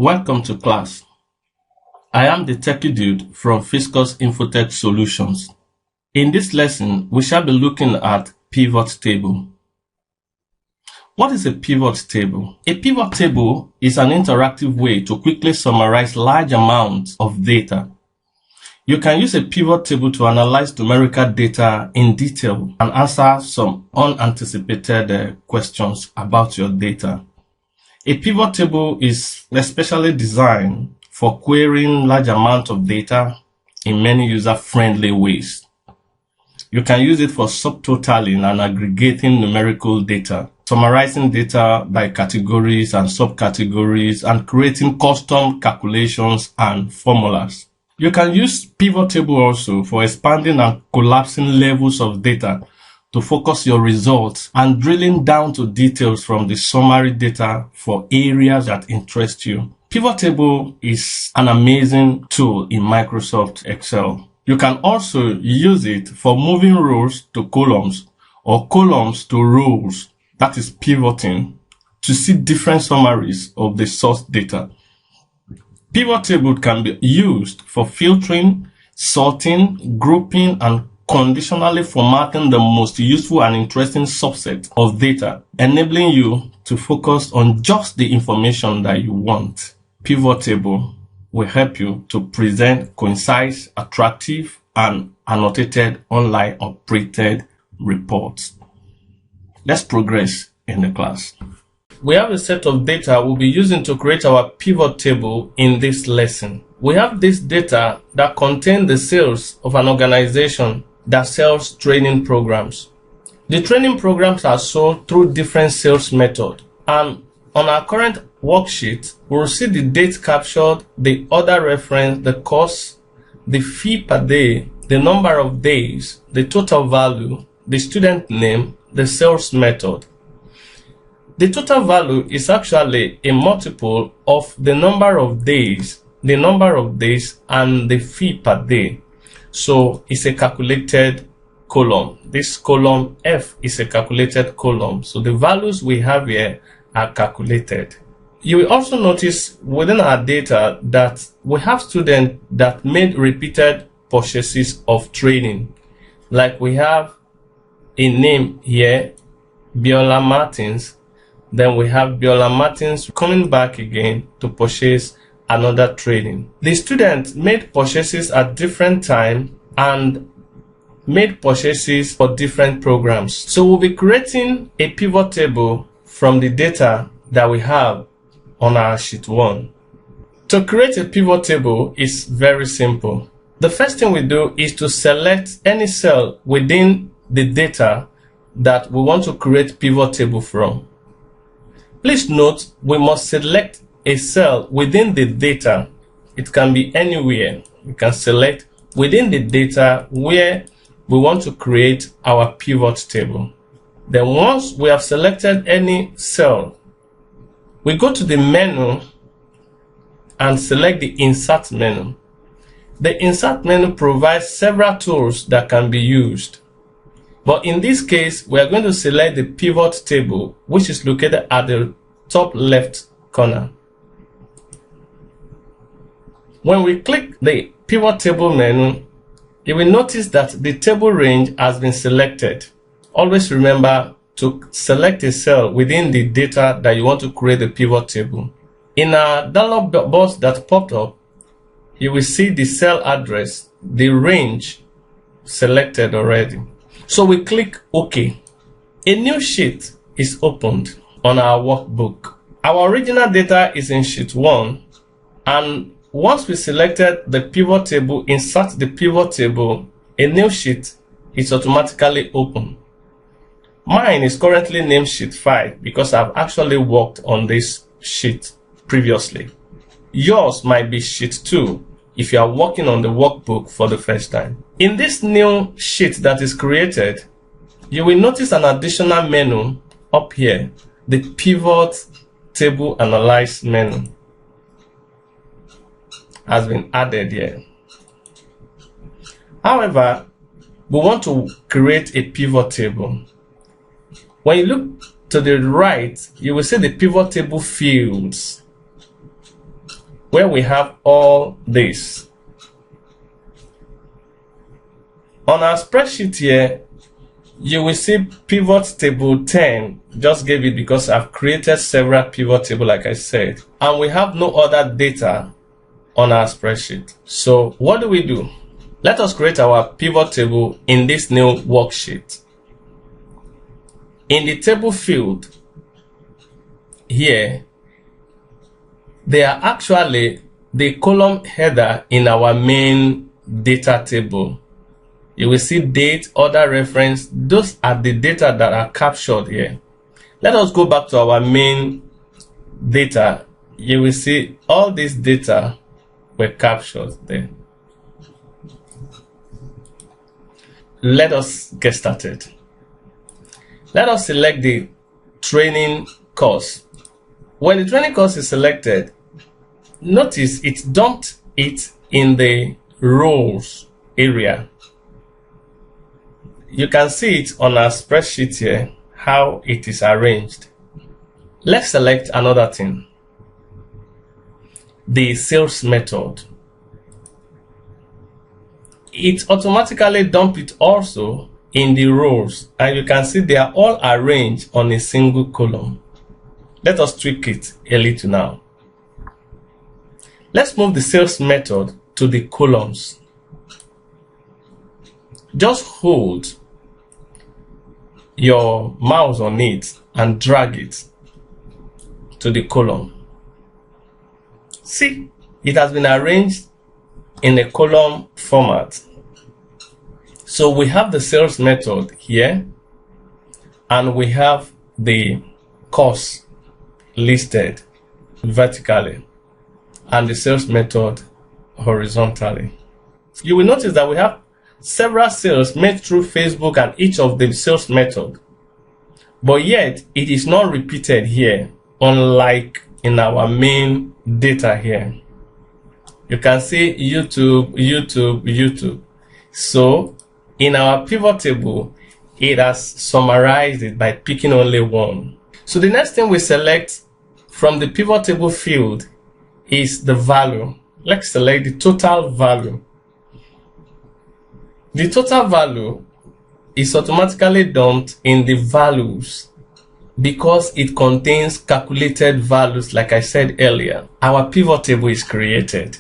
Welcome to class. I am the techie dude from Fiscus Infotech Solutions. In this lesson, we shall be looking at pivot table. What is a pivot table? A pivot table is an interactive way to quickly summarize large amounts of data. You can use a pivot table to analyze numerical data in detail and answer some unanticipated questions about your data. A pivot table is especially designed for querying large amounts of data in many user-friendly ways. You can use it for subtotaling and aggregating numerical data, summarizing data by categories and subcategories, and creating custom calculations and formulas. You can use pivot table also for expanding and collapsing levels of data to focus your results and drilling down to details from the summary data for areas that interest you. Pivot table is an amazing tool in Microsoft Excel. You can also use it for moving rows to columns or columns to rows, that is pivoting, to see different summaries of the source data. Pivot table can be used for filtering, sorting, grouping, and conditionally formatting the most useful and interesting subset of data, enabling you to focus on just the information that you want. Pivot table will help you to present concise, attractive, and annotated online operated reports. Let's progress in the class. We have a set of data we'll be using to create our pivot table in this lesson. We have this data that contain the sales of an organization that sells training programs. The training programs are sold through different sales methods, and on our current worksheet, we will see the date captured, the order reference, the cost, the fee per day, the number of days, the total value, the student name, the sales method. The total value is actually a multiple of the number of days, and the fee per day. So it's a calculated column. This column F is a calculated column. So the values we have here are calculated. You will also notice within our data that we have students that made repeated purchases of training. Like we have a name here, Biola Martins. Then we have Biola Martins coming back again to purchase another training. The students made purchases at different times and made purchases for different programs. So we'll be creating a pivot table from the data that we have on our sheet 1. To create a pivot table is very simple. The first thing we do is to select any cell within the data that we want to create pivot table from. Please note, we must select a cell within the data. It can be anywhere. We can select within the data where we want to create our pivot table. Then once we have selected any cell, we go to the menu and select the Insert menu. The Insert menu provides several tools that can be used. But in this case, we are going to select the pivot table, which is located at the top left corner. When we click the pivot table menu, you will notice that the table range has been selected. Always remember to select a cell within the data that you want to create the pivot table. In a dialog box that popped up, you will see the cell address, the range selected already. So we click OK. A new sheet is opened on our workbook. Our original data is in sheet 1, and once we selected the pivot table, insert the pivot table, a new sheet is automatically open. Mine is currently named sheet 5 because I've actually worked on this sheet previously. Yours might be sheet 2 if you are working on the workbook for the first time. In this new sheet that is created, you will notice an additional menu up here, the Pivot Table Analyze menu has been added here. However, we want to create a pivot table. When you look to the right, you will see the pivot table fields. where we have all this. On our spreadsheet here, you will see pivot table 10, just gave it because I've created several pivot tables like I said, and we have no other data on our spreadsheet. So what do? Let us create our pivot table in this new worksheet. In the table field here, they are actually the column header in our main data table. You will see date, order reference. Those are the data that are captured here. Let us go back to our main data. You will see all these data were captured there. Let us get started. Let us select the training course. When the training course is selected, notice it dumped it in the roles area. You can see it on our spreadsheet here, how it is arranged. Let's select another thing. The sales method. It automatically dumps it also in the rows, and you can see they are all arranged on a single column. Let us tweak it a little now. Let's move the sales method to the columns. Just hold your mouse on it and drag it to the column. See, it has been arranged in a column format. So we have the sales method here, and we have the course listed vertically and the sales method horizontally. You will notice that we have several sales made through Facebook and each of the sales method, but yet it is not repeated here, unlike in our main data here. You can see YouTube, YouTube, YouTube. So in our pivot table, it has summarized it by picking only one. So the next thing we select from the pivot table field is the value. Let's select the total value. The total value is automatically dumped in the values because it contains calculated values. Like I said earlier, our pivot table is created.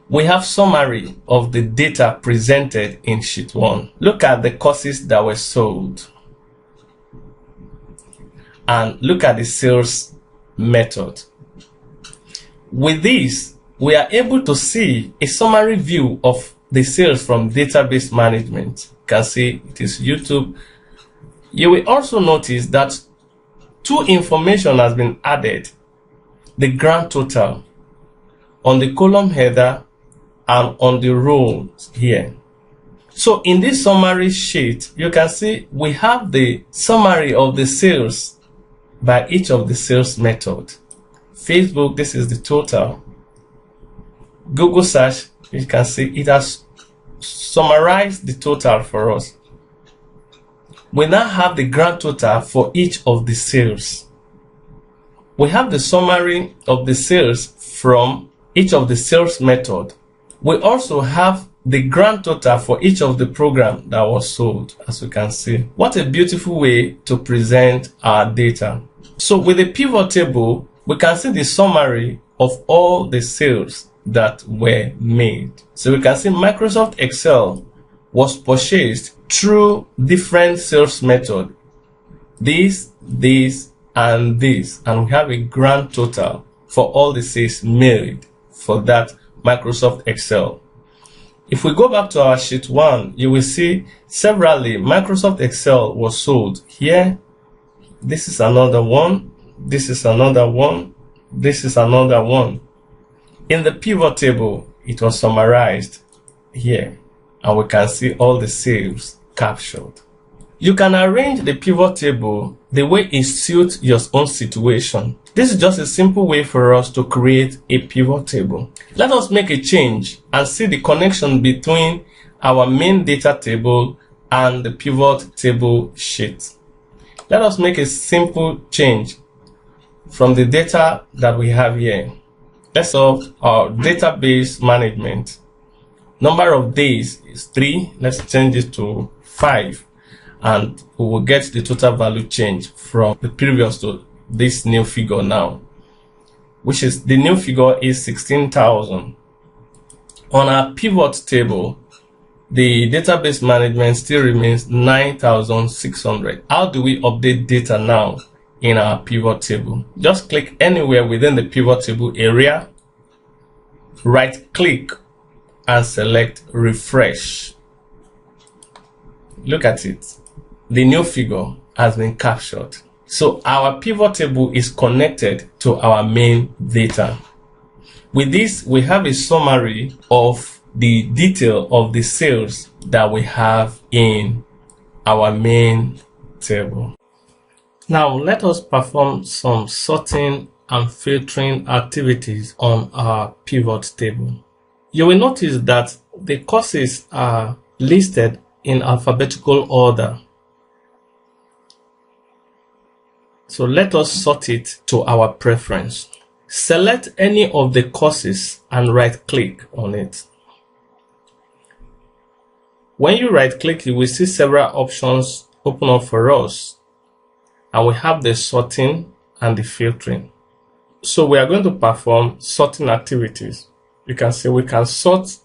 We have summary of the data presented in sheet 1. Look at the courses that were sold. And look at the sales method. With this, we are able to see a summary view of the sales from database management. You can see it is YouTube. You will also notice that two information has been added: the grand total on the column header and on the rows here. So in this summary sheet, you can see we have the summary of the sales by each of the sales method. Facebook, this is the total. Google search, you can see it has summarized the total for us. We now have the grand total for each of the sales. We have the summary of the sales from each of the sales method. We also have the grand total for each of the program that was sold, as you can see. What a beautiful way to present our data. So with the pivot table, we can see the summary of all the sales that were made. So we can see Microsoft Excel was purchased through different sales method. This, and this. And we have a grand total for all the sales made for that Microsoft Excel. If we go back to our sheet 1, you will see severally Microsoft Excel was sold here. This is another one. This is another one. This is another one. In the pivot table, it was summarized here, and we can see all the sales captured. You can arrange the pivot table the way it suits your own situation. This is just a simple way for us to create a pivot table. Let us make a change and see the connection between our main data table and the pivot table sheet. Let us make a simple change from the data that we have here. Let's solve our database management. Number of days is 3. Let's change it to 5. And we will get the total value change from the previous to this new figure now, which is the new figure is 16,000. On our pivot table, the database management still remains 9,600. How do we update data now in our pivot table? Just click anywhere within the pivot table area, right click and select refresh. Look at it. The new figure has been captured. So our pivot table is connected to our main data. With this, we have a summary of the detail of the sales that we have in our main table. Now let us perform some sorting and filtering activities on our pivot table. You will notice that the courses are listed in alphabetical order. So let us sort it to our preference. Select any of the courses and right click on it. When you right click, you will see several options open up for us, and we have the sorting and the filtering. So we are going to perform sorting activities. You can see we can sort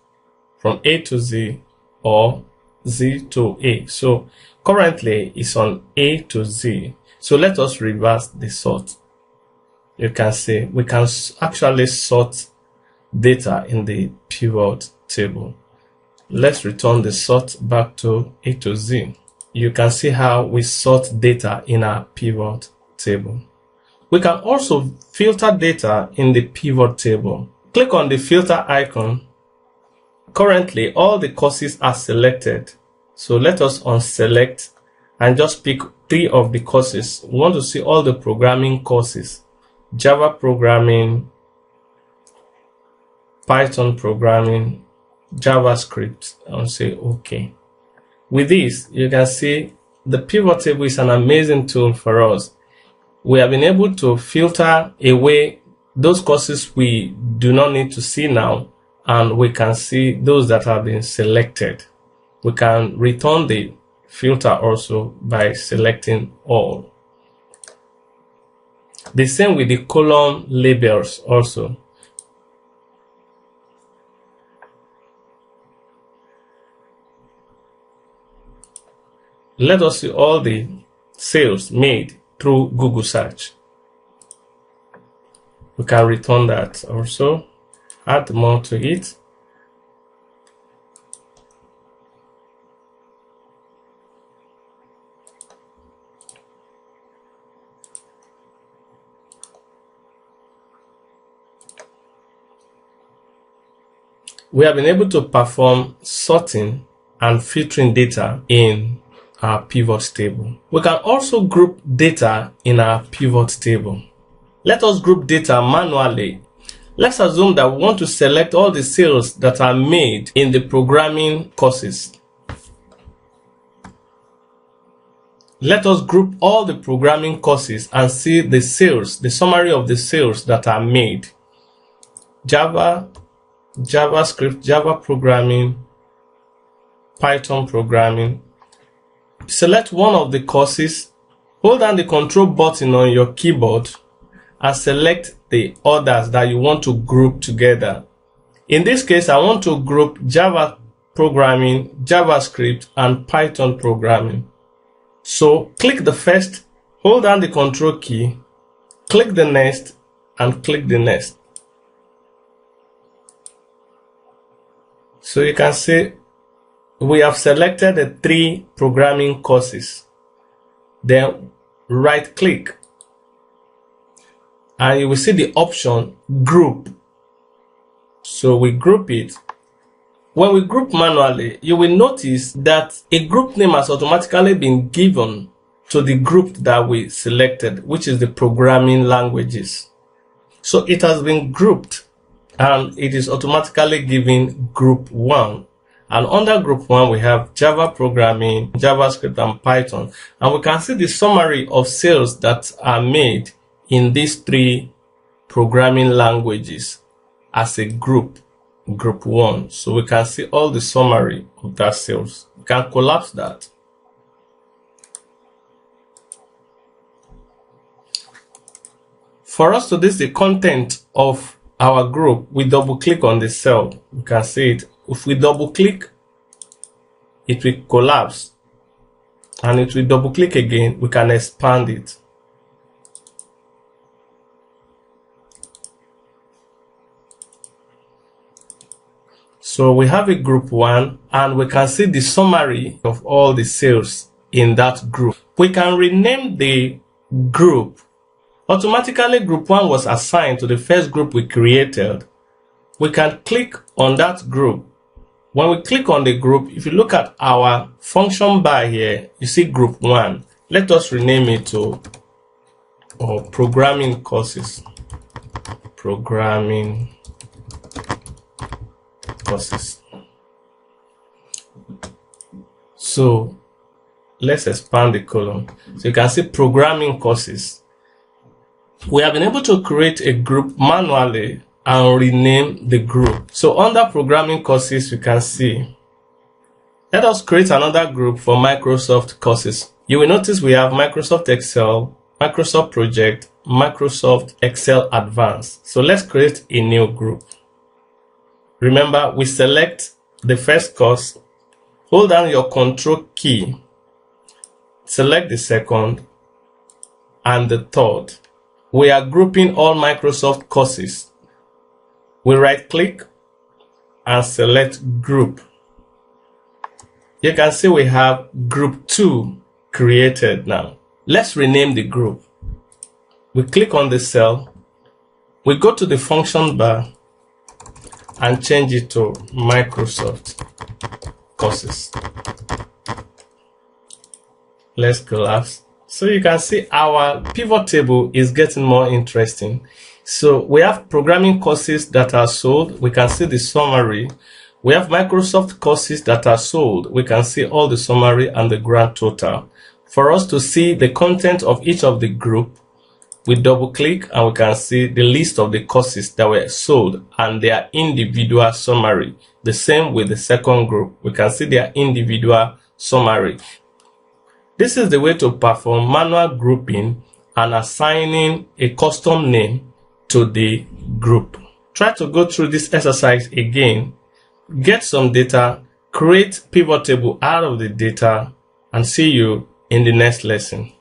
from A to Z or Z to A. So currently it's on A to Z. So let us reverse the sort. You can see we can actually sort data in the pivot table. Let's return the sort back to A to Z. You can see how we sort data in our pivot table. We can also filter data in the pivot table. Click on the filter icon. Currently, all the courses are selected. So let us unselect and just pick 3 of the courses. We want to see all the programming courses: Java programming, Python programming, JavaScript, and say OK. With this, you can see the pivot table is an amazing tool for us. We have been able to filter away those courses we do not need to see now, and we can see those that have been selected. We can return the filter also by selecting all. The same with the column labels also. Let us see all the sales made through Google search. We can return that also, add more to it. We have been able to perform sorting and filtering data in our pivot table. We can also group data in our pivot table. Let us group data manually. Let's assume that we want to select all the sales that are made in the programming courses. Let us group all the programming courses and see the sales, the summary of the sales that are made. Java, JavaScript, Java programming, Python programming. Select one of the courses, hold down the control button on your keyboard and select the others that you want to group together. In this case, I want to group Java programming, JavaScript, and Python programming. So click the first, hold down the control key, click the next, and click the next. So you can see we have selected the 3 programming courses. Then right click and you will see the option group. So we group it. When we group manually, you will notice that a group name has automatically been given to the group that we selected, which is the programming languages. So it has been grouped and it is automatically given group 1. And under group 1, we have Java programming, JavaScript, and Python. And we can see the summary of sales that are made in these 3 programming languages. as a group 1. So we can see all the summary of that sales. We can collapse that. For us to this the content of our group, we double click on the cell. You can see it. If we double click, it will collapse, and if we double click again, we can expand it. So we have a group 1, and we can see the summary of all the sales in that group. We can rename the group. Automatically, group 1 was assigned to the first group we created. We can click on that group. When we click on the group, if you look at our function bar here, you see group 1. Let us rename it to programming courses. Programming courses. So let's expand the column. So you can see programming courses. We have been able to create a group manually and rename the group. So under programming courses, you can see. Let us create another group for Microsoft courses. You will notice we have Microsoft Excel, Microsoft Project, Microsoft Excel Advanced. So let's create a new group. Remember, we select the first course, hold down your Control key, select the second and the third. We are grouping all Microsoft courses. We right click and select group. You can see we have group 2 created now. Let's rename the group. We click on the cell. We go to the function bar and change it to Microsoft courses. Let's collapse. So you can see our pivot table is getting more interesting. So we have programming courses that are sold. We can see the summary. We have Microsoft courses that are sold. We can see all the summary and the grand total. For us to see the content of each of the group, we double click and we can see the list of the courses that were sold and their individual summary. The same with the second group. We can see their individual summary. This is the way to perform manual grouping and assigning a custom name to the group. Try to go through this exercise again, get some data, create pivot table out of the data, and see you in the next lesson.